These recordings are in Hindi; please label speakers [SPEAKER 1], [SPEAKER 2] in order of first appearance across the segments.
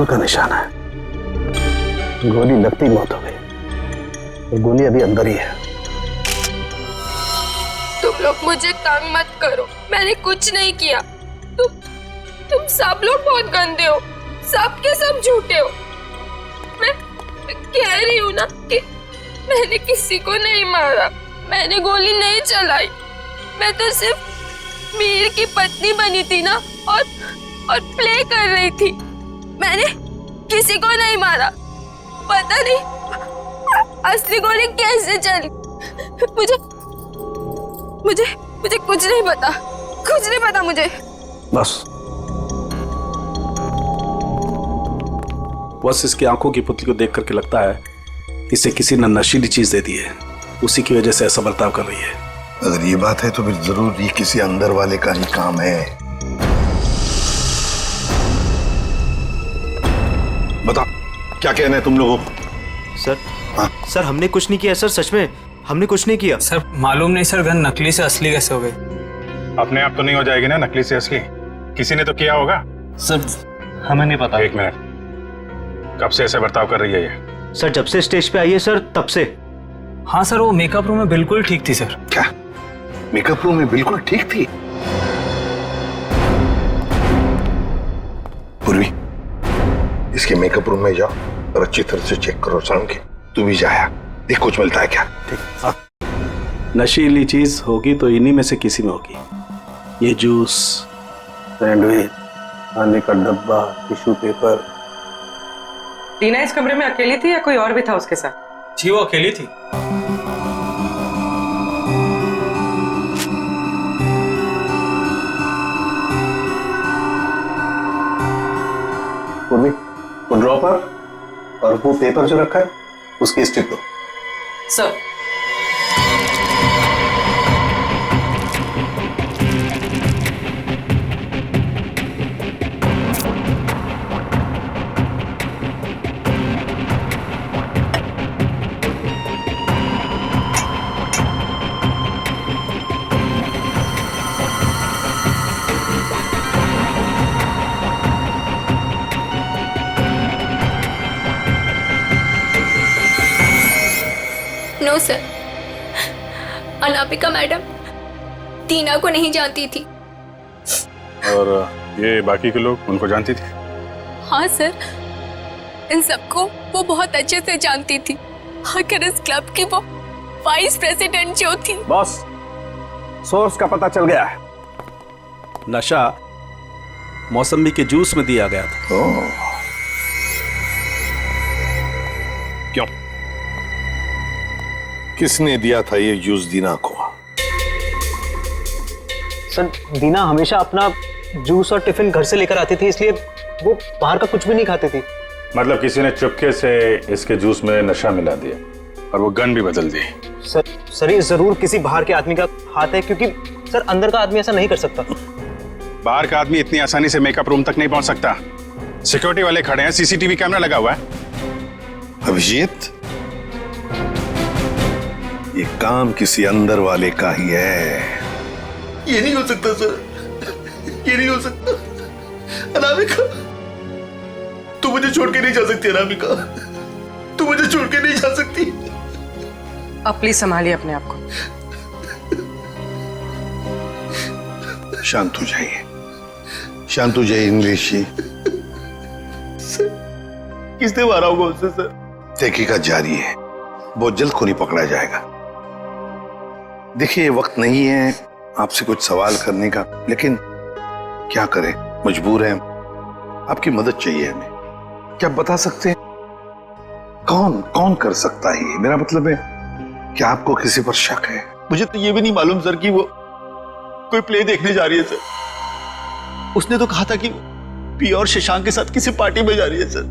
[SPEAKER 1] पिस्तौल का निशान है। गोली लगती मौत हो गई और गोली अभी अंदर ही है।
[SPEAKER 2] तुम लोग मुझे तंग मत करो, मैंने कुछ नहीं किया। तुम सब लोग बहुत गंदे हो, सब के सब झूठे हो। मैं कह रही हूँ ना कि मैंने किसी को नहीं मारा, मैंने गोली नहीं चलाई। मैं तो सिर्फ मीर की पत्नी बनी थी ना और प्ले कर रही थी। मैंने किसी को नहीं मारा। पता नहीं असली गोली कैसे चली। मुझे कुछ नहीं पता, कुछ नहीं पता मुझे।
[SPEAKER 1] बस इसकी आंखों की पुतली को देख करके लगता है इसे किसी ने नशीली चीज दे दी है, उसी की वजह से ऐसा बर्ताव कर रही है।
[SPEAKER 3] अगर ये बात है तो फिर जरूर ये किसी अंदर वाले का ही काम है। बता, क्या कहना है तुम लोगों को?
[SPEAKER 4] सर, सर हमने कुछ नहीं किया सर, सच में हमने कुछ नहीं किया।
[SPEAKER 5] सर मालूम नहीं सर, गन नकली से असली कैसे हो गई?
[SPEAKER 6] अपने आप तो नहीं हो जाएगी ना नकली से असली, किसी ने तो किया होगा।
[SPEAKER 4] सर हमें नहीं पता।
[SPEAKER 6] एक मिनट, कब से ऐसे बर्ताव कर रही है ये?
[SPEAKER 4] सर जब से स्टेज पे आई है सर, तब से।
[SPEAKER 5] हाँ सर, वो मेकअप रूम में बिल्कुल ठीक थी सर।
[SPEAKER 3] क्या मेकअप रूम में बिल्कुल ठीक थी? पूर्वी, इसके मेकअप रूम में जाओ और अच्छी तरह से चेक करो। सनम के तू भी जाया, देख कुछ मिलता है क्या।
[SPEAKER 1] ठीक। नशीली चीज होगी तो इन्हीं में से किसी में होगी। ये जूस, सैंडविच, खाने का डब्बा, टिश्यू पेपर।
[SPEAKER 7] टीना इस कमरे में अकेली थी या कोई और भी था उसके साथ?
[SPEAKER 5] जी वो अकेली थी।
[SPEAKER 1] पूर्वी, वो ड्रॉपर और वो पेपर जो रखा है उसकी स्ट्रिप दो।
[SPEAKER 7] Sir
[SPEAKER 2] no sir, Anamika madam Tina को नहीं जानती थी।
[SPEAKER 6] और ये बाकी के लोग उनको जानती थी?
[SPEAKER 2] हाँ सर, इन सबको वो बहुत अच्छे से जानती थी। आखिर इस क्लब की वो वाइस प्रेसिडेंट जो थी।
[SPEAKER 1] बॉस, सोर्स का पता चल गया है। नशा मौसमी के जूस में दिया गया था।
[SPEAKER 3] क्यों? किसने दिया था ये जूस दीना को?
[SPEAKER 4] सर दीना हमेशा अपना जूस और टिफिन घर से लेकर आती थी, इसलिए वो बाहर का कुछ भी नहीं खाती थी।
[SPEAKER 6] मतलब किसी ने चुपके से इसके जूस में नशा मिला दिया और वो गन भी बदल दी।
[SPEAKER 4] सर ये जरूर किसी बाहर के आदमी का हाथ है, क्योंकि सर अंदर का आदमी ऐसा नहीं कर सकता।
[SPEAKER 6] बाहर का आदमी इतनी आसानी से मेकअप रूम तक नहीं पहुंच सकता। सिक्योरिटी वाले खड़े हैं, सीसीटीवी कैमरा लगा हुआ है।
[SPEAKER 3] अभिजीत, ये काम किसी अंदर वाले का ही है।
[SPEAKER 8] ये नहीं हो सकता सर, ये नहीं हो सकता। अनामिका, तू मुझे छोड़ के नहीं जा सकती। अनामिका, तू मुझे छोड़ के नहीं जा सकती।
[SPEAKER 7] अब प्लीज संभालिए अपने आप को।
[SPEAKER 3] शांत हो जाइए, शांत हो जाइए इंग्लिश जी।
[SPEAKER 8] किसने मारा होगा उससे सर?
[SPEAKER 3] तहकीकात जारी है, बहुत जल्द खूनी पकड़ा जाएगा। देखिए वक्त नहीं है आपसे कुछ सवाल करने का, लेकिन क्या करें, मजबूर हैं। आपकी मदद चाहिए हमें। क्या आप बता सकते हैं कौन कौन कर सकता है ये? मेरा मतलब है क्या आपको किसी पर शक है?
[SPEAKER 8] मुझे तो ये भी नहीं मालूम सर कि वो कोई प्ले देखने जा रही है सर। उसने तो कहा था कि पिया और शशांक के साथ किसी पार्टी में जा रही है सर।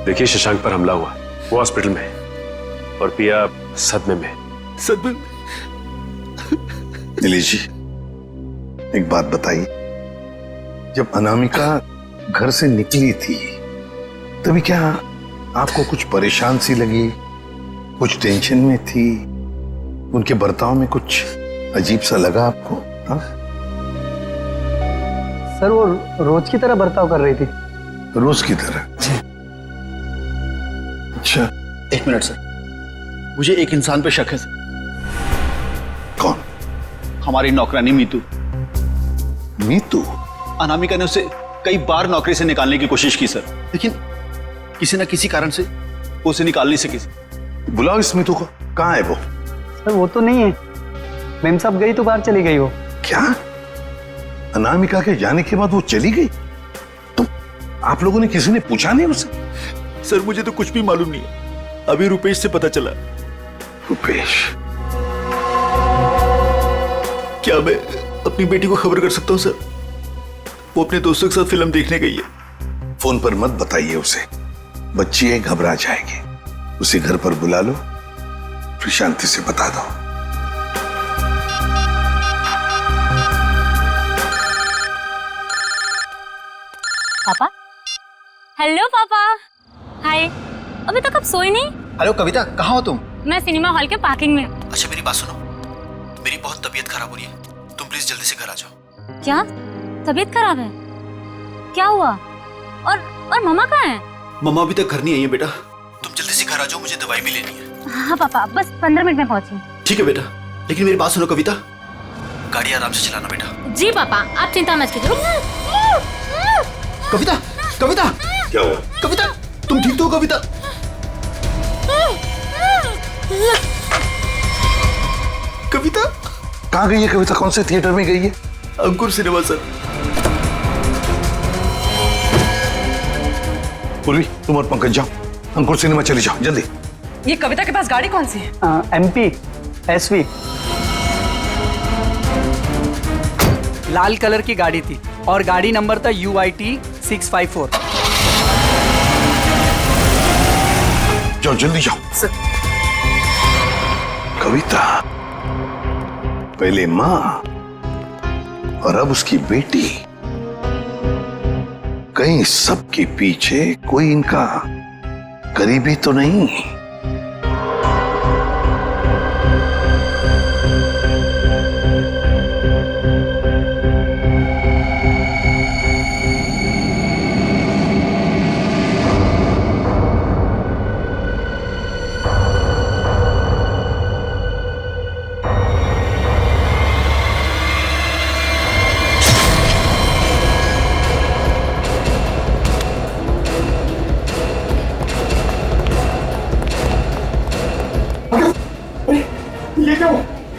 [SPEAKER 9] देखिए शशांक पर हमला हुआ, वो हॉस्पिटल में है और पिया सदमे में।
[SPEAKER 8] सदमे?
[SPEAKER 3] नीलेश जी, एक बात बताइए, जब अनामिका घर से निकली थी तभी क्या आपको कुछ परेशान सी लगी, कुछ टेंशन में थी? उनके बर्ताव में कुछ अजीब सा लगा आपको? हाँ
[SPEAKER 4] सर वो रोज की तरह बर्ताव कर रही थी।
[SPEAKER 3] रोज की तरह? अच्छा,
[SPEAKER 8] एक मिनट सर, मुझे एक इंसान पे शक है सर।
[SPEAKER 3] कौन?
[SPEAKER 8] हमारी नौकरानी मीतू।
[SPEAKER 3] मीतू?
[SPEAKER 8] अनामिका ने उसे कई बार नौकरी से निकालने की कोशिश की सर, लेकिन किसी न किसी कारण से वो उसे निकाल नहीं सकी।
[SPEAKER 3] बुलाओ इस मीतू को। कहाँ है वो?
[SPEAKER 4] सर वो तो नहीं है, मेम साहब गई तो बाहर चली गई वो।
[SPEAKER 3] क्या? अनामिका के जाने के बाद वो चली गई? तो आप लोगों ने किसी ने पूछा नहीं उसे?
[SPEAKER 8] सर मुझे तो कुछ भी मालूम नहीं है, अभी रुपेश से पता चला।
[SPEAKER 3] रुपेश?
[SPEAKER 8] क्या मैं अपनी बेटी को खबर कर सकता हूँ सर? वो अपने दोस्तों के साथ फिल्म देखने गई है।
[SPEAKER 3] फोन पर मत बताइए उसे, बच्ची है, घबरा जाएगी। उसे घर पर बुला लो, फिर शांति से बता दो।
[SPEAKER 10] पापा। हेलो पापा। हाय। अभी तक आप सोए नहीं?
[SPEAKER 8] हेलो कविता, कहाँ हो तुम?
[SPEAKER 10] मैं सिनेमा हॉल के पार्किंग में।
[SPEAKER 8] अच्छा मेरी बात सुनो, मेरी बहुत तबीयत खराब हो रही है, तुम प्लीज जल्दी से घर आ जाओ।
[SPEAKER 10] क्या तबीयत खराब है? क्या हुआ? और मम्मा कहाँ है?
[SPEAKER 8] मम्मा अभी तक घर नहीं आई है बेटा, तुम जल्दी से घर आ जाओ, मुझे दवाई भी लेनी है।
[SPEAKER 10] हाँ पापा, बस 15 मिनट में पहुंची।
[SPEAKER 8] ठीक है बेटा, लेकिन मेरी बात सुनो कविता, गाड़ी आराम से चलाना बेटा।
[SPEAKER 10] जी पापा, आप चिंता मत कीजिए।
[SPEAKER 8] कविता, कविता,
[SPEAKER 3] क्या हुआ?
[SPEAKER 8] कविता, तुम ठीक तो हो कविता? कविता
[SPEAKER 3] कहाँ गई है कविता? कौन से थिएटर में गई है?
[SPEAKER 8] अंकुर सिनेमा सर।
[SPEAKER 3] पूर्वी, तुम और पंकज जाओ, अंकुर सिनेमा चले जाओ जल्दी।
[SPEAKER 7] ये कविता के पास गाड़ी कौन सी है?
[SPEAKER 4] MP SV।
[SPEAKER 11] लाल कलर की गाड़ी थी और गाड़ी नंबर था UIT 654।
[SPEAKER 3] जाओ जल्दी जाओ। कविता, पहले माँ और अब उसकी बेटी, कहीं सबके पीछे कोई इनका करीबी तो नहीं?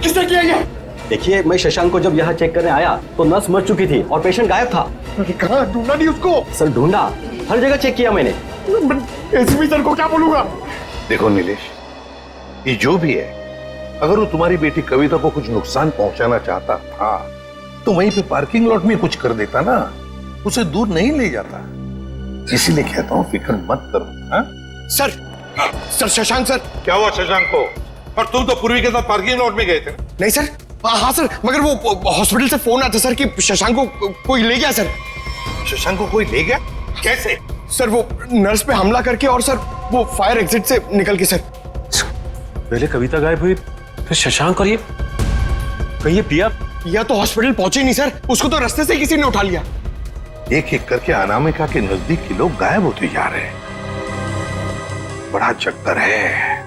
[SPEAKER 8] किसने किया ये?
[SPEAKER 4] देखिए, मैं शशांक को जब यहाँ चेक करने आया तो नर्स मर चुकी थी और पेशेंट गायब था।
[SPEAKER 8] कहाँ ढूंढा नहीं उसको?
[SPEAKER 4] सर ढूंढा, हर जगह चेक किया मैंने।
[SPEAKER 8] एसपी सर को क्या बोलूंगा?
[SPEAKER 3] देखो नीलेश, ये जो भी है, अगर वो तुम्हारी बेटी कविता को कुछ नुकसान पहुंचाना चाहता था तो वहीं पे पार्किंग लॉट में कुछ कर देता ना, उसे दूर नहीं ले जाता। इसीलिए कहता हूँ फिक्र मत करो। हाँ?
[SPEAKER 8] Sir, sir Shashank sir.
[SPEAKER 3] क्या हुआ शशांक को? और तुम तो पूर्वी के साथ पार्किंग लॉट में गए थे।
[SPEAKER 8] नहीं सर, हाँ सर, मगर वो हॉस्पिटल से फोन आता सर कि शशांक को कोई ले गया सर।
[SPEAKER 3] शशांक को कोई ले गया? कैसे?
[SPEAKER 8] सर वो नर्स पे हमला करके और सर वो फायर एग्जिट से निकल के सर।
[SPEAKER 9] पहले कविता गायब हुई, फिर शशांक, और ये कहिए पिया
[SPEAKER 8] तो हॉस्पिटल पहुंचे नहीं सर, उसको तो रास्ते से किसी ने उठा लिया।
[SPEAKER 3] एक एक करके अनामिका के नजदीक के लोग गायब होते जा रहे हैं। बड़ा चक्कर है,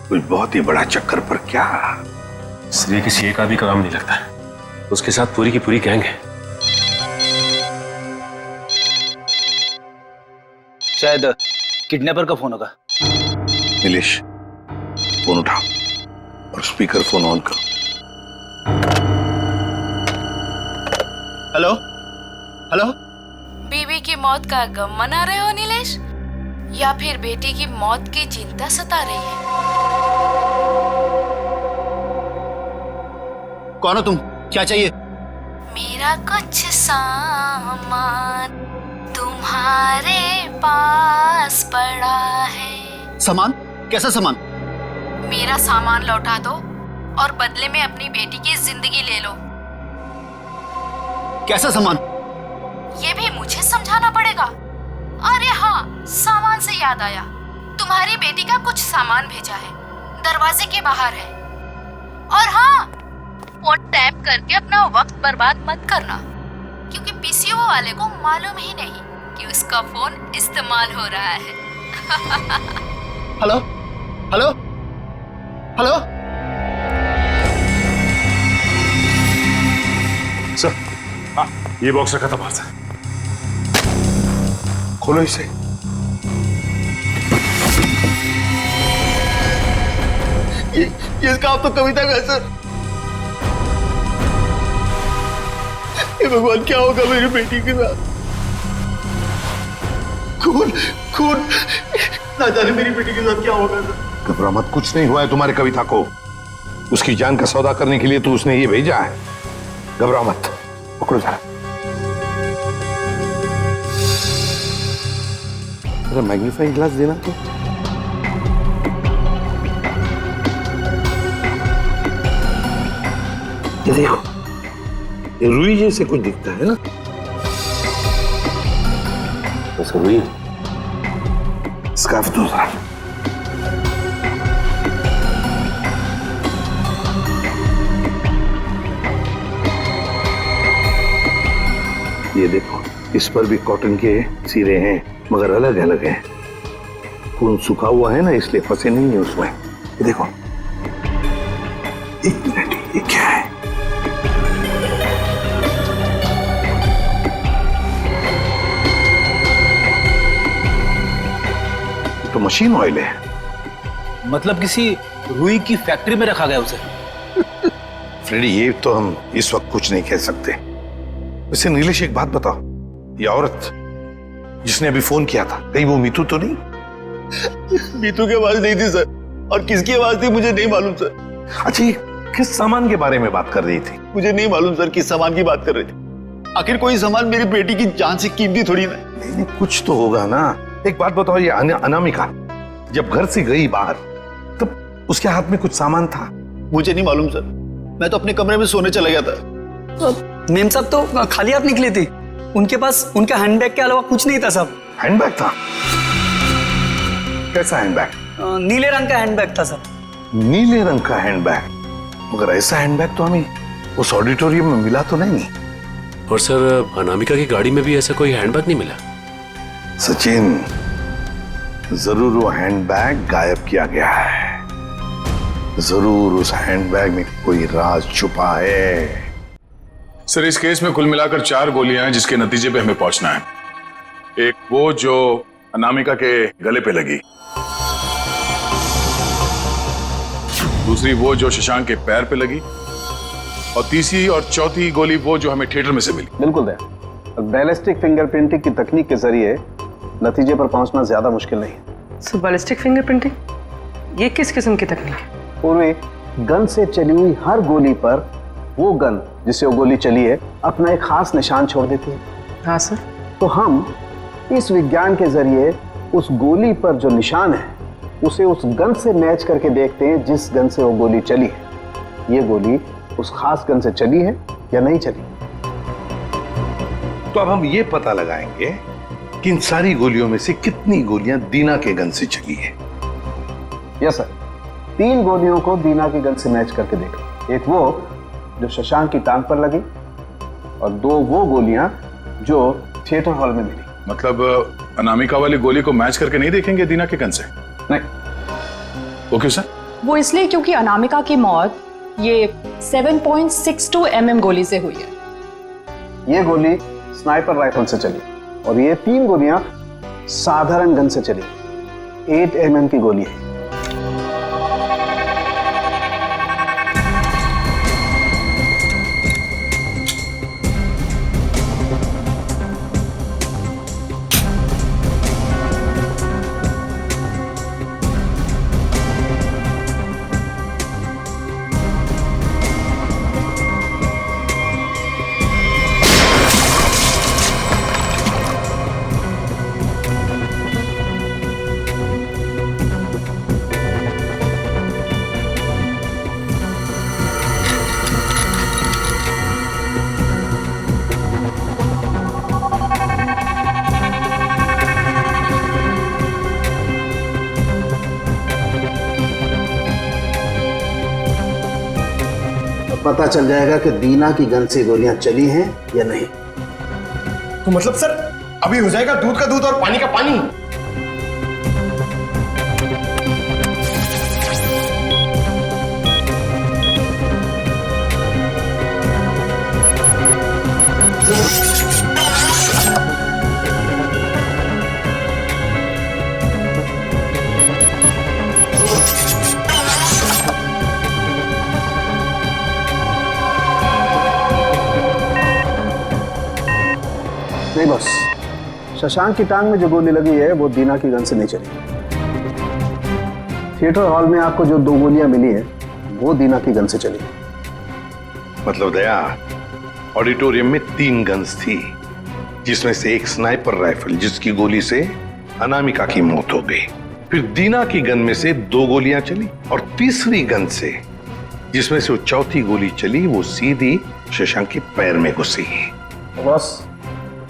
[SPEAKER 3] कुछ बहुत ही बड़ा चक्कर। पर क्या?
[SPEAKER 9] इसलिए किसी एक आदमी का काम नहीं लगता, उसके साथ पूरी की पूरी गैंग है।
[SPEAKER 11] शायद किडनैपर का फोन होगा।
[SPEAKER 3] नीलेश, फोन उठाओ और स्पीकर फोन ऑन करो।
[SPEAKER 8] Hello hello.
[SPEAKER 2] बीवी की मौत का गम मना रहे हो नीलेश, या फिर बेटी की मौत की चिंता सता रही है?
[SPEAKER 8] कौन हो तुम? क्या चाहिए?
[SPEAKER 2] मेरा कुछ सामान तुम्हारे पास पड़ा है।
[SPEAKER 8] सामान? कैसा सामान?
[SPEAKER 2] मेरा सामान लौटा दो और बदले में अपनी बेटी की जिंदगी ले लो।
[SPEAKER 8] कैसा सामान?
[SPEAKER 2] ये भी मुझे समझाना पड़ेगा? अरे हाँ, सामान से याद आया, तुम्हारी बेटी का कुछ सामान भेजा है, दरवाजे के बाहर है। और हाँ, फोन टैप करके अपना वक्त बर्बाद मत करना, क्योंकि पीसीओ वाले को मालूम ही नहीं
[SPEAKER 10] कि उसका फोन इस्तेमाल हो रहा है।
[SPEAKER 8] Hello hello hello.
[SPEAKER 3] सर,
[SPEAKER 9] हाँ, ये बॉक्स रखा था बाहर से।
[SPEAKER 3] खोलो इसे।
[SPEAKER 8] ये इसका आप तो कविता का है सर। ये भगवान क्या होगा मेरी बेटी के साथ? खून खून, ना जाने मेरी बेटी के साथ क्या होगा सर।
[SPEAKER 3] घबरा मत, कुछ नहीं हुआ है तुम्हारी कविता को। उसकी जान का सौदा करने के लिए तो उसने ये भेजा है। घबरा मत, पकड़ो जरा। मैग्नीफाइंग ग्लास देना तो। ये देखो, ये रुई जैसे कुछ दिखता है ना? वैसे रुई। स्कार्फ दो जरा। ये देखो, इस पर भी कॉटन के सिरे हैं, मगर अलग अलग हैं। खून सूखा हुआ है ना, इसलिए फंसे नहीं है उसमें। ये देखो। एक मिनट, ये क्या है? तो मशीन ऑयल है।
[SPEAKER 1] मतलब किसी रुई की फैक्ट्री में रखा गया उसे।
[SPEAKER 3] फ्रेडी, ये तो हम इस वक्त कुछ नहीं कह सकते। वैसे नीलेश, एक बात बताओ, ये औरत जिसने अभी फोन किया था, कहीं वो मीतू तो नहीं?
[SPEAKER 8] मीतू की आवाज नहीं थी सर, और किसकी आवाज थी मुझे नहीं मालूम सर।
[SPEAKER 3] अच्छा, ये किस सामान के बारे में बात कर रही थी?
[SPEAKER 8] मुझे नहीं मालूम सर किस सामान की बात कर रही थी। आखिर कोई सामान मेरी बेटी की जान से कीमती थोड़ी ना।
[SPEAKER 3] नहीं, कुछ तो होगा ना। एक बात बताओ, ये अनामिका जब घर से गई बाहर, तब उसके हाथ में कुछ सामान था?
[SPEAKER 8] मुझे नहीं मालूम सर, मैं तो अपने कमरे में सोने चला गया था।
[SPEAKER 11] मेम साहब तो खाली हाथ निकली थी। उनके पास उनका हैंडबैग के अलावा कुछ नहीं था साहब।
[SPEAKER 3] हैंडबैग था? कैसा हैंडबैग?
[SPEAKER 11] नीले रंग का हैंडबैग था सर।
[SPEAKER 3] नीले रंग का हैंडबैग? मगर ऐसा हैंडबैग तो हमें उस ऑडिटोरियम में मिला तो नहीं।
[SPEAKER 9] और सर, अनामिका की गाड़ी में भी ऐसा कोई हैंडबैग नहीं मिला।
[SPEAKER 3] सचिन, जरूर वो हैंडबैग गायब किया गया है। जरूर उस हैंडबैग में कोई राज छुपा है।
[SPEAKER 6] सर, इस केस में कुल मिलाकर 4 गोलियां हैं जिसके नतीजे पे हमें पहुंचना है। एक वो जो अनामिका के गले पे लगी, दूसरी वो जो शशांक के पैर पे लगी, और तीसरी और चौथी गोली वो जो हमें थिएटर में से मिली।
[SPEAKER 1] बिल्कुल दया। बैलिस्टिक फिंगरप्रिंटिंग की तकनीक के जरिए नतीजे पर पहुंचना ज्यादा मुश्किल नहीं है।
[SPEAKER 7] सो बैलिस्टिक फिंगरप्रिंटिंग, ये किस किस्म की तकनीक है?
[SPEAKER 1] पूर्वी गन से चली हुई हर गोली पर वो गन जिससे वो गोली चली है अपना एक खास निशान छोड़ देती है।
[SPEAKER 7] हाँ सर।
[SPEAKER 1] तो हम इस विज्ञान के जरिए उस गोली पर जो निशान है उसे उस गन से मैच करके देखते हैं जिस गन से वो गोली चली है। ये गोली उस खास गन से चली है या नहीं चली।
[SPEAKER 3] तो अब हम ये पता लगाएंगे कि इन सारी गोलियों में से कितनी गोलियां दीना के गन से चली है।
[SPEAKER 1] यस सर, 3 गोलियों को दीना की गन से मैच करके देखा। एक वो जो शशांक की टांग पर लगी और 2 वो गोलियां जो थिएटर हॉल में मिली।
[SPEAKER 6] मतलब अनामिका वाली गोली को मैच करके नहीं देखेंगे दीना के गन से?
[SPEAKER 1] नहीं।
[SPEAKER 6] वो क्यों सर?
[SPEAKER 12] वो इसलिए क्योंकि अनामिका की मौत ये 7.62 mm गोली से हुई है।
[SPEAKER 1] ये गोली स्नाइपर राइफल से चली और ये 3 गोलियां साधारण गन से चली। 8 mm की गोली है। पता चल जाएगा कि दीना की गन से गोलियां चली हैं या नहीं।
[SPEAKER 8] तो मतलब सर अभी हो जाएगा दूध का दूध और पानी का पानी।
[SPEAKER 1] नहीं बस, शशांक की टांग में जो गोली लगी है वो दीना की गन से नहीं चली। थिएटर हॉल में आपको जो 2 गोलियां मिली है वो दीना की गन से चली।
[SPEAKER 3] मतलब दया, ऑडिटोरियम में 3 गन्स थी, जिसमें से एक स्नाइपर राइफल जिसकी गोली से अनामिका की मौत हो गई। फिर दीना की गन में से 2 गोलियां चली और तीसरी गन से जिसमें से वो चौथी गोली चली वो सीधी शशांक के पैर में घुसी।
[SPEAKER 1] बस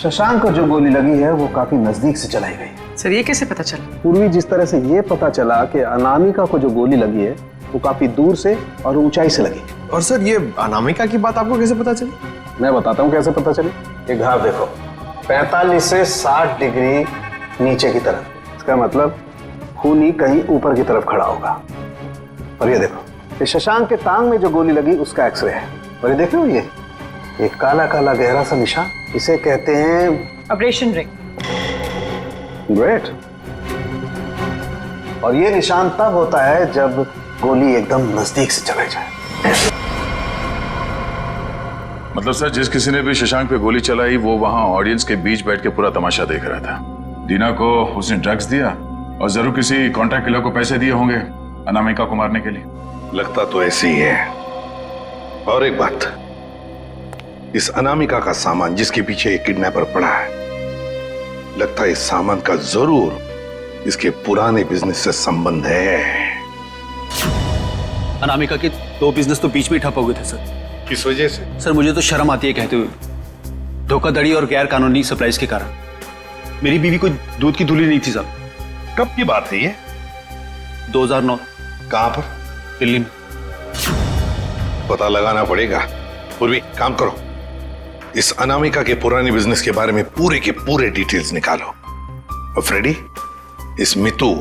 [SPEAKER 1] शशांक को जो गोली लगी है वो काफी नजदीक से चलाई गई।
[SPEAKER 7] सर ये कैसे पता चला?
[SPEAKER 1] पूर्वी जिस तरह से ये पता चला कि अनामिका को जो गोली लगी है वो काफी दूर से और ऊंचाई से लगी।
[SPEAKER 8] और सर ये अनामिका की बात आपको कैसे पता चली?
[SPEAKER 1] मैं बताता हूँ कैसे पता चली। ये घाव देखो, 45 से 60 डिग्री नीचे की तरफ, इसका मतलब खूनी कहीं ऊपर की तरफ खड़ा होगा। और ये देखो, ये शशांक के टांग में जो गोली लगी उसका एक्सरे है। और ये देख रहे हो, ये काला काला गहरा सा निशान, इसे कहते हैं
[SPEAKER 7] ऑपरेशन रिंग।
[SPEAKER 1] ग्रेट। और ये निशान तब होता है जब गोली एकदम नजदीक से चलाई जाए।
[SPEAKER 6] मतलब सर, जिस किसी ने भी शशांक पे गोली चलाई वो वहां ऑडियंस के बीच बैठ के पूरा तमाशा देख रहा था। दीना को उसने ड्रग्स दिया और जरूर किसी कॉन्ट्रैक्ट किलर को पैसे दिए होंगे अनामिका को मारने के लिए।
[SPEAKER 3] लगता तो ऐसे ही है। और एक बात, इस अनामिका का सामान जिसके पीछे एक किडनैपर पड़ा है, लगता है इस सामान का जरूर इसके पुराने बिजनेस से संबंध है।
[SPEAKER 4] अनामिका के 2 बिजनेस तो बीच में ठप हो गए थे सर।
[SPEAKER 3] किस वजह से?
[SPEAKER 4] सर मुझे तो शर्म आती है कहते हुए, धोखाधड़ी और गैर कानूनी सप्लाईज के कारण। मेरी बीवी कोई दूध की धुली नहीं थी साहब।
[SPEAKER 3] कब की बात है ये?
[SPEAKER 4] 2009।
[SPEAKER 3] कहां पर?
[SPEAKER 4] दिल्ली में।
[SPEAKER 3] पता लगाना पड़ेगा। पूर्वी काम करो, इस अनामिका के पुराने बिजनेस के बारे में पूरे के पूरे डिटेल्स निकालो। और फ्रेडी, इस मितू,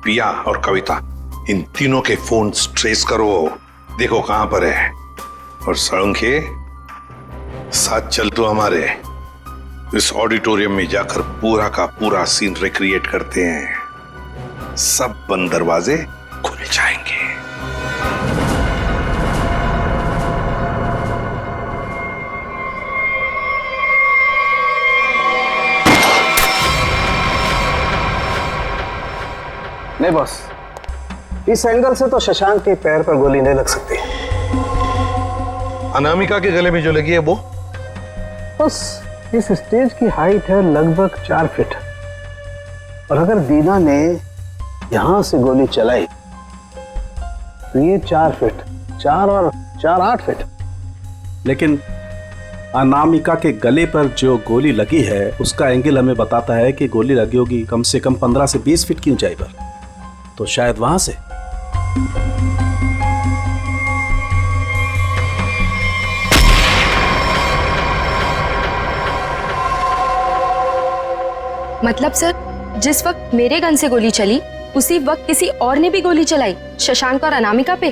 [SPEAKER 3] पिया और कविता, इन तीनों के फोन ट्रेस करो, देखो कहां पर है। और सड़ंखे साथ चल तो हमारे, इस ऑडिटोरियम में जाकर पूरा का पूरा सीन रिक्रिएट करते हैं। सब बंद दरवाजे खुल जाएंगे।
[SPEAKER 1] नहीं बॉस, इस एंगल से तो शशांक के पैर पर गोली नहीं लग सकती।
[SPEAKER 3] अनामिका के गले में जो लगी है वो?
[SPEAKER 1] बस इस स्टेज की हाइट है लगभग 4 फीट, और अगर दीना ने यहां से गोली चलाई तो ये 4 फीट, 4 और 4 8 फीट।
[SPEAKER 13] लेकिन अनामिका के गले पर जो गोली लगी है उसका एंगल हमें बताता है कि गोली लगी होगी कम से कम 15 से 20 फीट की ऊंचाई पर, तो शायद वहां से।
[SPEAKER 2] मतलब सर, जिस वक्त मेरे गन से गोली चली उसी वक्त किसी और ने भी गोली चलाई शशांक और अनामिका पे।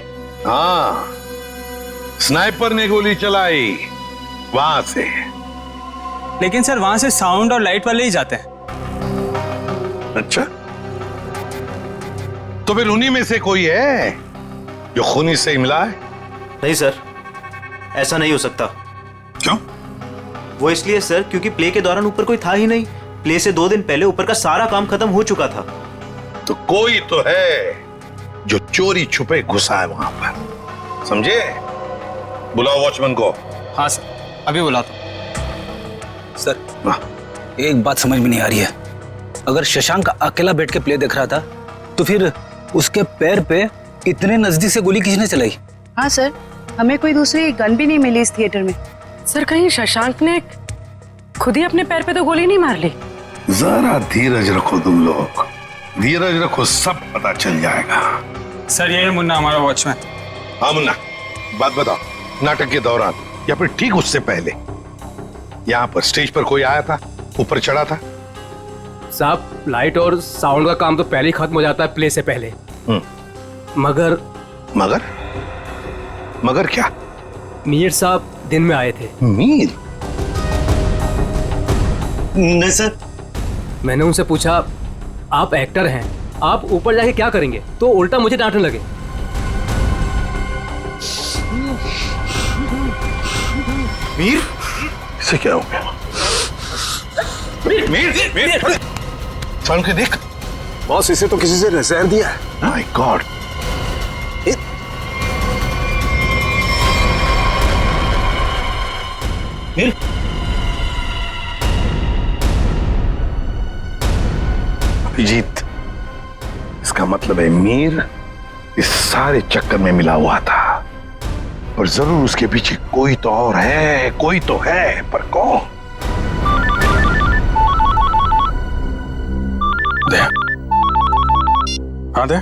[SPEAKER 3] हाँ, स्नाइपर ने गोली चलाई वहां से।
[SPEAKER 5] लेकिन सर वहां से साउंड और लाइट वाले ही जाते हैं।
[SPEAKER 3] अच्छा, तो फिर उन्हीं में से कोई है जो खूनी से ही मिला है?
[SPEAKER 4] नहीं सर, ऐसा नहीं हो सकता।
[SPEAKER 3] क्यों?
[SPEAKER 4] वो इसलिए सर क्योंकि प्ले के दौरान ऊपर कोई था ही नहीं। प्ले से 2 दिन पहले ऊपर का सारा काम खत्म हो चुका था।
[SPEAKER 3] तो कोई तो है जो चोरी छुपे घुसा है वहां पर, समझे? बुलाओ वॉचमैन को।
[SPEAKER 5] हाँ सर, अभी बुलाता हूं।
[SPEAKER 14] सर एक बात समझ में नहीं आ रही है, अगर शशांक अकेला बैठ के प्ले देख रहा था तो फिर उसके पैर पे इतने नजदीक से गोली किसने चलाई?
[SPEAKER 12] हाँ सर, हमें कोई दूसरी गन भी नहीं मिली इस थिएटर में।
[SPEAKER 7] सर कहीं शशांक ने खुद ही अपने पैर पे तो गोली नहीं मार ली?
[SPEAKER 3] जरा धीरज रखो तुम लोग, धीरज रखो, सब पता चल जाएगा।
[SPEAKER 5] सर ये है मुन्ना, हमारा वॉचमैन।
[SPEAKER 3] हाँ मुन्ना, बात बताओ, नाटक के दौरान या फिर ठीक उससे पहले यहाँ पर स्टेज पर कोई आया था, ऊपर चढ़ा था?
[SPEAKER 5] साहब लाइट और साउंड का काम तो पहले ही खत्म हो जाता है प्ले से पहले। मगर
[SPEAKER 3] मगर मगर क्या?
[SPEAKER 5] मीर साहब दिन में आए थे।
[SPEAKER 3] मीर?
[SPEAKER 8] नहीं सर।
[SPEAKER 5] मैंने उनसे पूछा आप एक्टर हैं, आप ऊपर जाके क्या करेंगे, तो उल्टा मुझे डांटने लगे।
[SPEAKER 3] मीर? इसे क्या हो गया? मीर साउंड के देख।
[SPEAKER 13] बॉस इसे तो किसी से रिजाइन दिया है।
[SPEAKER 3] My God.
[SPEAKER 14] मीर?
[SPEAKER 3] अभिजीत, इसका मतलब है मीर इस सारे चक्कर में मिला हुआ था और जरूर उसके पीछे कोई तो और है, कोई तो है, पर कौन? दे।
[SPEAKER 6] हाँ दे।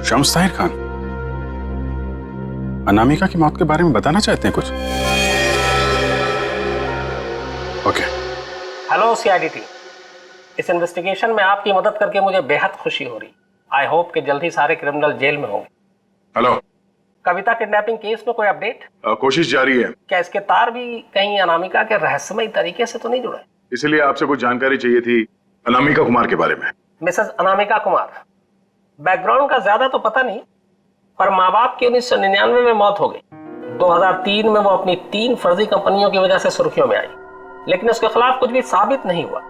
[SPEAKER 6] शम्स ताहिर खान, अनामिका की मौत के बारे में बताना चाहते हैं कुछ? ओके।
[SPEAKER 15] हेलो सीआईडी टीम, इस इन्वेस्टिगेशन में आपकी मदद करके मुझे बेहद खुशी हो रही। आई होप कि जल्द ही सारे क्रिमिनल जेल में होंगे।
[SPEAKER 6] हेलो।
[SPEAKER 15] कविता किडनैपिंग केस में कोई अपडेट?
[SPEAKER 6] कोशिश जारी है।
[SPEAKER 15] क्या इसके तार भी कहीं अनामिका के रहस्यमय तरीके से तो नहीं जुड़े?
[SPEAKER 6] इसलिए आपसे कुछ जानकारी चाहिए थी अनामिका कुमार के बारे में।
[SPEAKER 15] मिसेस अनामिका कुमार, बैकग्राउंड का ज्यादा तो पता नहीं, पर माँ बाप की 1999 में मौत हो गई। 2003 में वो अपनी 3 फर्जी कंपनियों की वजह से सुर्खियों में आई, लेकिन उसके खिलाफ कुछ भी साबित नहीं हुआ।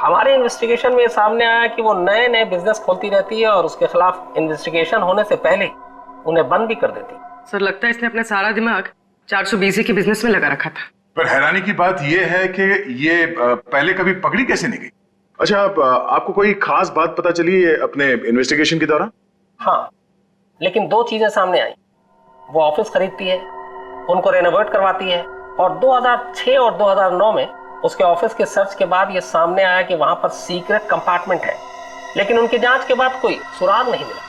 [SPEAKER 15] हमारे इन्वेस्टिगेशन में सामने आया कि वो नए नए बिजनेस खोलती रहती है और उसके खिलाफ इन्वेस्टिगेशन होने से पहले उन्हें बंद भी कर देती।
[SPEAKER 7] सर लगता है इसने अपना सारा दिमाग 420 के बिजनेस में लगा रखा था।
[SPEAKER 6] पर हैरानी की बात यह है कि ये पहले कभी पकड़ी कैसे नहीं गई? अच्छा, आपको कोई खास बात पता चली है अपने इन्वेस्टिगेशन के दौरान?
[SPEAKER 15] हाँ, लेकिन 2 चीजें सामने आई। वो ऑफिस खरीदती है, उनको रेनोवेट करवाती है, और 2006 और 2009 में उसके ऑफिस के सर्च के बाद ये सामने आया कि वहां पर सीक्रेट कंपार्टमेंट है, लेकिन उनकी जांच के बाद कोई सुराग नहीं मिला।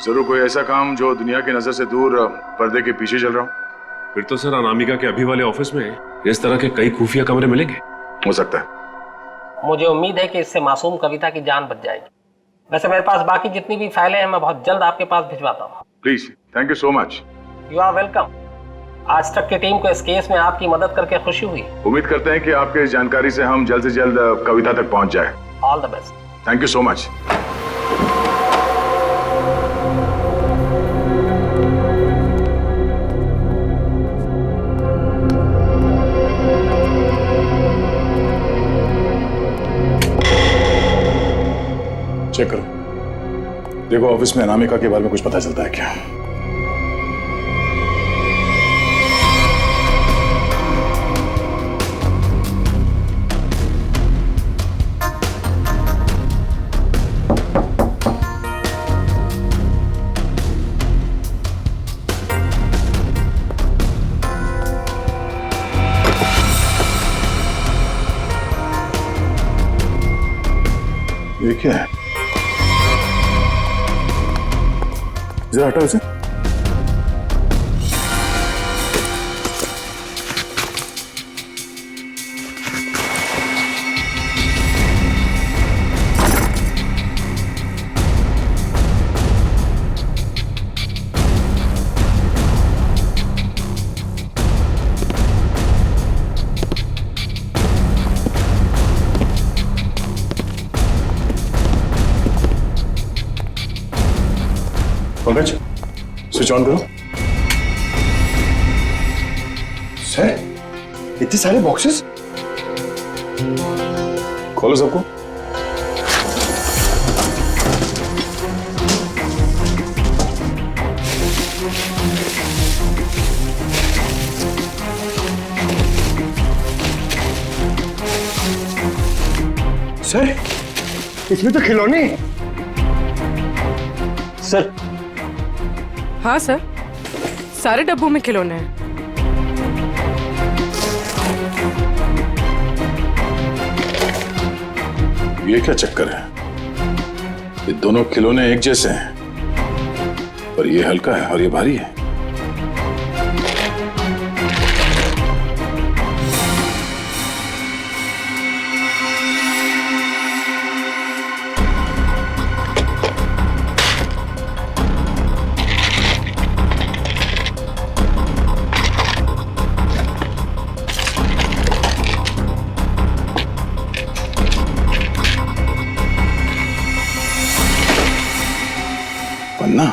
[SPEAKER 6] जरूर कोई ऐसा काम जो दुनिया की नजर से दूर पर्दे के पीछे चल रहा हो।
[SPEAKER 9] फिर तो सर अनामिका के अभी वाले ऑफिस में इस तरह के कई खुफिया कमरे मिलेंगे।
[SPEAKER 6] हो सकता है।
[SPEAKER 15] मुझे उम्मीद है कि इससे मासूम कविता की जान बच जाएगी। वैसे मेरे पास बाकी जितनी भी फाइलें हैं मैं बहुत जल्द आपके पास भिजवाता हूँ।
[SPEAKER 6] Please, thank you so much.
[SPEAKER 15] You are welcome. आज तक की टीम को इस केस में आपकी मदद करके खुशी हुई।
[SPEAKER 6] उम्मीद करते हैं कि आपके इस जानकारी से हम जल्द से जल्द कविता तक पहुंच जाए।
[SPEAKER 15] All the best.
[SPEAKER 6] Thank you so much. Check करो, देखो ऑफिस में अनामिका के बारे में कुछ पता चलता है क्या? ये क्या है? जरा हटाओ इसे। पंकज, स्विच ऑन करो। सर, इतने सारे बॉक्सेस? खोलो सबको।
[SPEAKER 8] सर, इसमें तो खिलौने।
[SPEAKER 7] सर। हाँ सर, सारे डब्बों में खिलौने हैं।
[SPEAKER 6] ये क्या चक्कर है? ये दोनों खिलौने एक जैसे हैं, पर ये हल्का है और ये भारी है। पन्ना?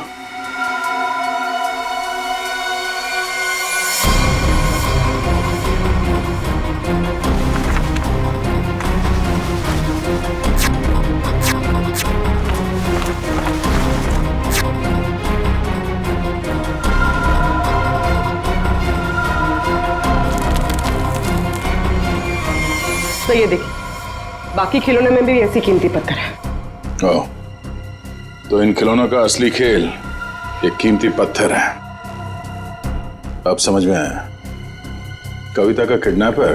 [SPEAKER 7] तो ये देखिए, बाकी खिलौने में भी ऐसी कीमती पत्थर है।
[SPEAKER 6] ओह, तो इन खिलौनों का असली खेल ये कीमती पत्थर है। अब समझ में आया कविता का किडनैपर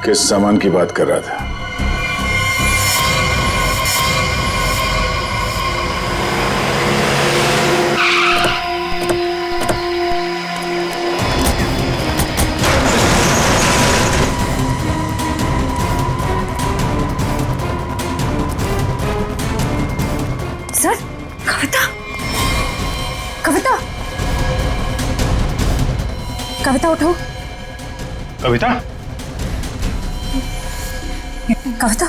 [SPEAKER 6] किस सामान की बात कर रहा था।
[SPEAKER 10] सर, कविता, कविता, कविता उठो।
[SPEAKER 6] कविता?
[SPEAKER 10] कविता,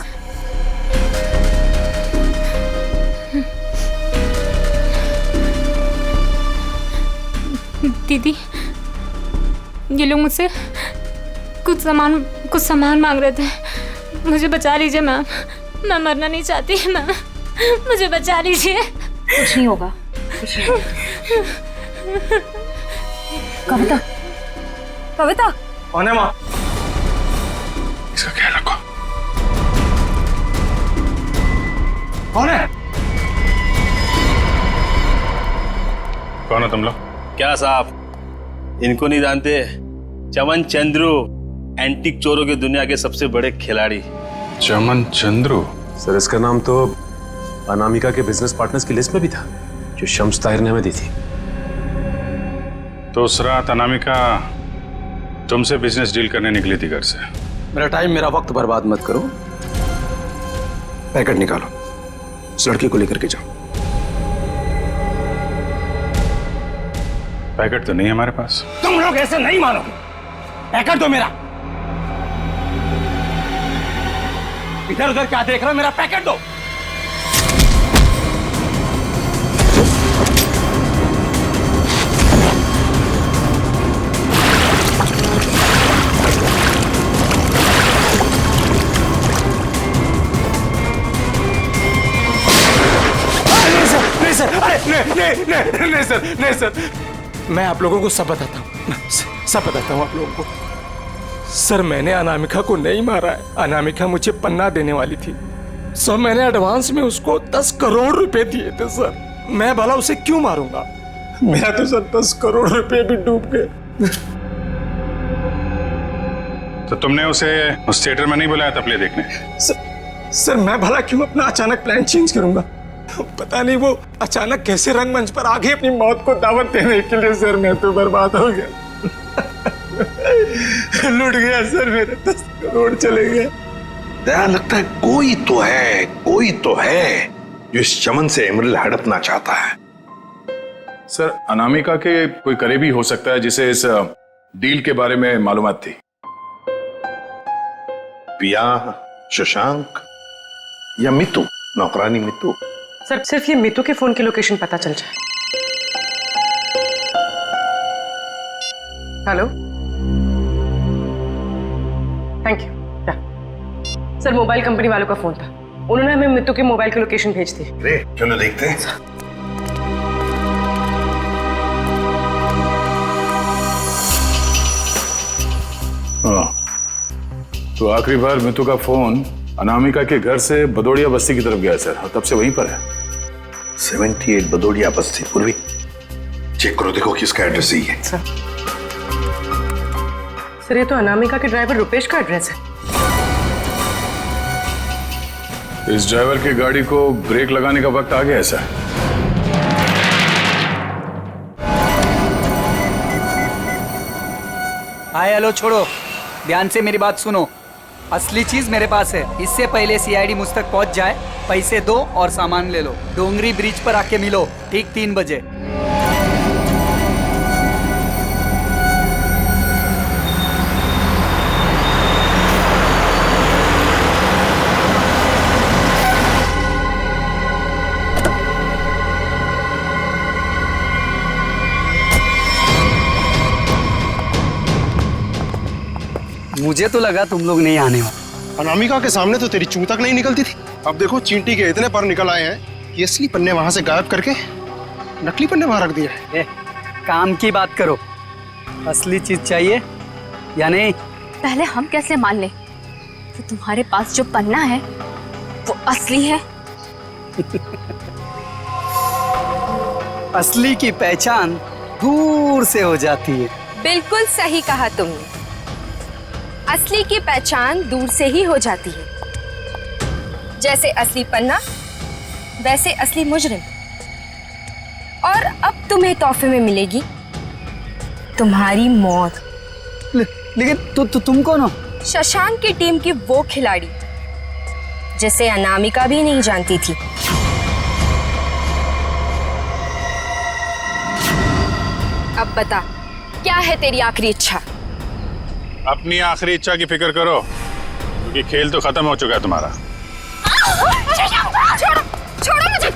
[SPEAKER 10] दीदी, ये लोग मुझसे कुछ सामान मांग रहे थे। मुझे बचा लीजिए मैम, मैं मरना नहीं चाहती मैम, मुझे बचा लीजिए। कुछ नहीं होगा, कुछ नहीं होगा। कविता, कविता,
[SPEAKER 9] कौन है माँ?
[SPEAKER 6] इसका ख्याल रखो।
[SPEAKER 9] कौन है?
[SPEAKER 6] कौन है तुम लोग?
[SPEAKER 16] क्या साहब, इनको नहीं जानते? चमन चंद्रू, एंटीक चोरों की दुनिया के सबसे बड़े खिलाड़ी।
[SPEAKER 6] चमन चंद्रू?
[SPEAKER 9] सर, इसका नाम तो अनामिका के बिजनेस पार्टनर्स की लिस्ट में भी था, जो शम्स ताहिर ने हमें दी थी।
[SPEAKER 6] तो उस रात अनामिका तुमसे बिजनेस डील करने निकली थी घर से।
[SPEAKER 9] मेरा टाइम, मेरा वक्त बर्बाद मत करो। पैकेट निकालो, उस लड़की को लेकर के जाओ।
[SPEAKER 6] पैकेट तो नहीं है हमारे पास।
[SPEAKER 9] तुम लोग ऐसे नहीं मानोगे। पैकेट दो मेरा। इधर उधर क्या देख रहे हो? मेरा पैकेट दो। नहीं सर, मैं आप लोगों को सब बताता हूँ, आप लोगों को। सर, मैंने अनामिका को नहीं मारा है। अनामिका मुझे पन्ना देने वाली थी। सर, मैंने एडवांस में उसको 10 करोड़ रुपए दिए थे सर। मैं भला उसे क्यों मारूंगा? मेरा तो सर 10 करोड़ रुपए भी डूब गए।
[SPEAKER 6] तो तुमने उसे उस थिएटर में नहीं बुलाया था प्ले देखने?
[SPEAKER 9] सर, मैं भला क्यों अपना अचानक प्लान चेंज करूंगा? पता नहीं वो अचानक कैसे रंगमंच पर आ गई अपनी मौत को दावत देने के लिए। सर, मैं तो बर्बाद हो गया। लूट गया सर, मेरे 10 करोड़ चले गए।
[SPEAKER 3] दया, लगता है कोई तो है जो इस चमन से एमरल्ड हड़पना चाहता है।
[SPEAKER 6] सर, अनामिका के कोई करीबी हो सकता है जिसे इस डील के बारे में मालूमात थी।
[SPEAKER 3] पिया, शशांक या मितू, नौकरानी मितू।
[SPEAKER 7] सर, सिर्फ ये मितू के फोन की लोकेशन पता चल जाए। Hello, thank you. Sir, mobile company वालों का फोन था, उन्होंने हमें मितू के मोबाइल की लोकेशन भेज दी।
[SPEAKER 3] अरे क्यों ना देखते हैं?
[SPEAKER 6] तो आखिरी बार मितू का फोन अनामिका के घर से बदोड़िया बस्ती की तरफ गया सर, और तब से वहीं पर है।
[SPEAKER 3] 78 बदोड़िया बस्ती। पूर्वी, चेक करो, देखो किसका एड्रेस यही है।
[SPEAKER 7] सर, ये तो अनामिका के ड्राइवर रुपेश का एड्रेस है।
[SPEAKER 6] इस ड्राइवर की गाड़ी को ब्रेक लगाने का वक्त आ गया है सर।
[SPEAKER 11] हाय हेलो छोड़ो, ध्यान से मेरी बात सुनो। असली चीज मेरे पास है। इससे पहले सीआईडी मुझ तक पहुंच जाए, पैसे दो और सामान ले लो। डोंगरी ब्रिज पर आके मिलो ठीक 3 बजे। मुझे तो लगा तुम लोग नहीं आने वाले।
[SPEAKER 17] अनामिका के सामने तो तेरी चूं तक नहीं निकलती थी, अब देखो चींटी के इतने पर निकल आए हैं कि असली पन्ने वहां से गायब करके नकली पन्ने वहां रख दिए।
[SPEAKER 11] काम की बात करो, असली चीज चाहिए या नहीं?
[SPEAKER 10] पहले हम कैसे मान लें कि तुम्हारे पास जो पन्ना है वो असली है?
[SPEAKER 11] असली की पहचान दूर से हो जाती है।
[SPEAKER 2] बिल्कुल सही कहा तुमने, असली की पहचान दूर से ही हो जाती है। जैसे असली पन्ना वैसे असली मुजरिम। और अब तुम्हें तोहफे में मिलेगी तुम्हारी मौत।
[SPEAKER 11] लेकिन तुम कौन हो?
[SPEAKER 2] शशांक की टीम की वो खिलाड़ी जिसे अनामिका भी नहीं जानती थी। अब बता, क्या है तेरी आखिरी इच्छा?
[SPEAKER 6] अपनी आखिरी इच्छा की फिक्र करो, क्योंकि खेल तो खत्म हो चुका है तुम्हारा।
[SPEAKER 2] छोड़ो, छोड़ो मुझे।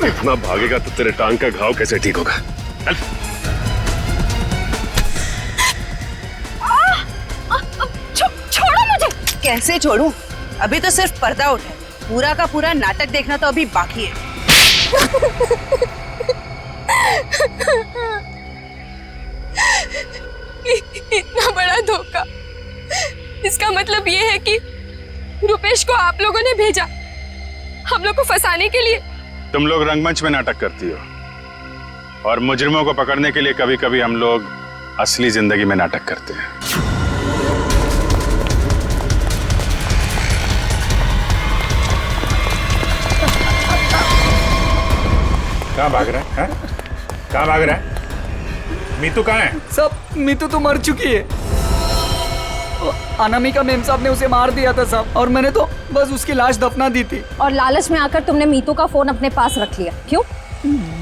[SPEAKER 18] इतना भागेगा तो तेरे टांग का घाव कैसे ठीक होगा?
[SPEAKER 2] छोड़ो मुझे।
[SPEAKER 19] कैसे छोड़ूं? अभी तो सिर्फ पर्दा उठा है, पूरा का पूरा नाटक देखना तो अभी बाकी है।
[SPEAKER 2] इतना बड़ा धोखा, इसका मतलब ये है कि रुपेश को आप लोगों ने भेजा हम लोग को फंसाने के लिए?
[SPEAKER 6] तुम लोग रंगमंच में नाटक करती हो और मुजरिमों को पकड़ने के लिए कभी कभी हम लोग असली जिंदगी में नाटक करते हैं। कहाँ भाग रहा है? कहाँ भाग रहा है? मीतू कहाँ है?
[SPEAKER 11] सब, मीतू तो मर चुकी है। अनामिका मेम साहब ने उसे मार दिया था साहब, और मैंने तो बस उसकी लाश दफना दी थी।
[SPEAKER 10] और लालच में आकर तुमने मीतू का फोन अपने पास रख लिया, क्यों?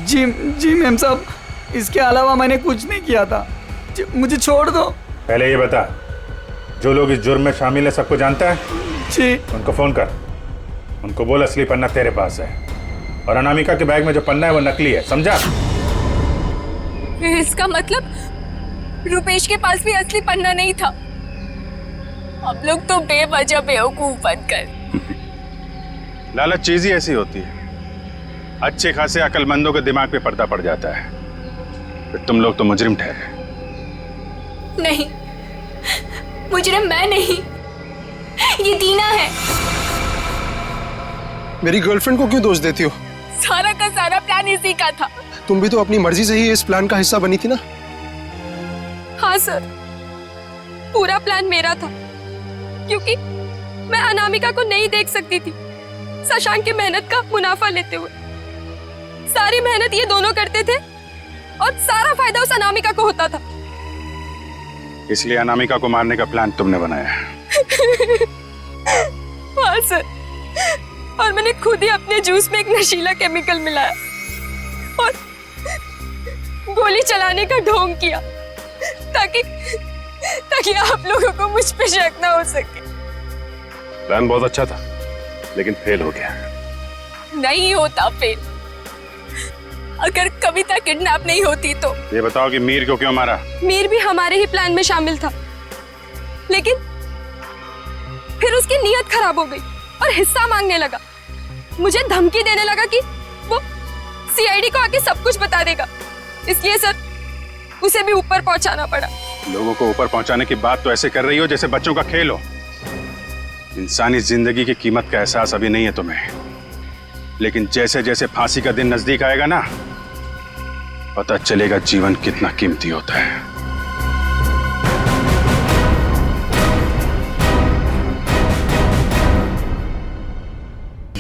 [SPEAKER 11] जी मेम साहब, इसके अलावा मैंने कुछ नहीं किया था। मुझे छोड़ दो।
[SPEAKER 6] पहले ये बता, जो लोग इस जुर्म में शामिल है सबको जानता है?
[SPEAKER 11] जी।
[SPEAKER 6] उनको फोन कर, उनको बोल असली पन्ना तेरे पास है और अनामिका के बैग में जो पन्ना है वो नकली है, समझा?
[SPEAKER 2] इसका मतलब रुपेश के पास भी असली पन्ना नहीं था। हम लोग तो बेवजह बेवकूफ बनकर।
[SPEAKER 6] लालच चीज ही ऐसी होती है, अच्छे खासे अक्लमंदों के दिमाग पे पर्दा पड़ जाता है, फिर तुम लोग तो मुजरिम ठहरे।
[SPEAKER 10] नहीं, मुजरिम मैं नहीं, ये दीना है।
[SPEAKER 17] मेरी गर्लफ्रेंड को क्यों दोष देती हो?
[SPEAKER 2] सारा का सारा प्लान इसी का था।
[SPEAKER 17] तुम भी तो अपनी मर्जी से ही इस प्लान का हिस्सा बनी थी ना?
[SPEAKER 2] हाँ सर, पूरा प्लान मेरा था, क्योंकि मैं अनामिका को नहीं देख सकती थी शशांक की मेहनत का मुनाफा लेते हुए। सारी मेहनत ये दोनों करते थे और सारा फायदा उस अनामिका को होता था।
[SPEAKER 6] इसलिए अनामिका को मारने का प्लान तुमने बनाया।
[SPEAKER 2] हाँ सर, और मैंने खुद ही अपने जूस में एक नशीला केमिकल मिलाया और गोली चलाने का ढोंग किया ताकि आप लोगों को मुझ पे शक ना हो सके।
[SPEAKER 18] प्लान बहुत अच्छा था, लेकिन फेल हो गया।
[SPEAKER 2] नहीं होता फेल। अगर कविता किडनैप नहीं होती तो।
[SPEAKER 6] ये बताओ कि मीर को क्यों मारा?
[SPEAKER 2] मीर भी हमारे ही प्लान में शामिल था, लेकिन फिर उसकी नीयत खराब हो गई और हिस्सा मांगने लगा। मुझे धमकी देने लगा कि वो सीआईडी को आके सब कुछ बता देगा। इसलिए सर, उसे भी ऊपर पहुंचाना पड़ा।
[SPEAKER 6] लोगों को ऊपर पहुंचाने की बात तो ऐसे कर रही हो जैसे बच्चों का खेल हो। इंसानी जिंदगी की कीमत का एहसास अभी नहीं है तुम्हें, लेकिन जैसे जैसे फांसी का दिन नजदीक आएगा ना, पता चलेगा जीवन कितना कीमती होता है।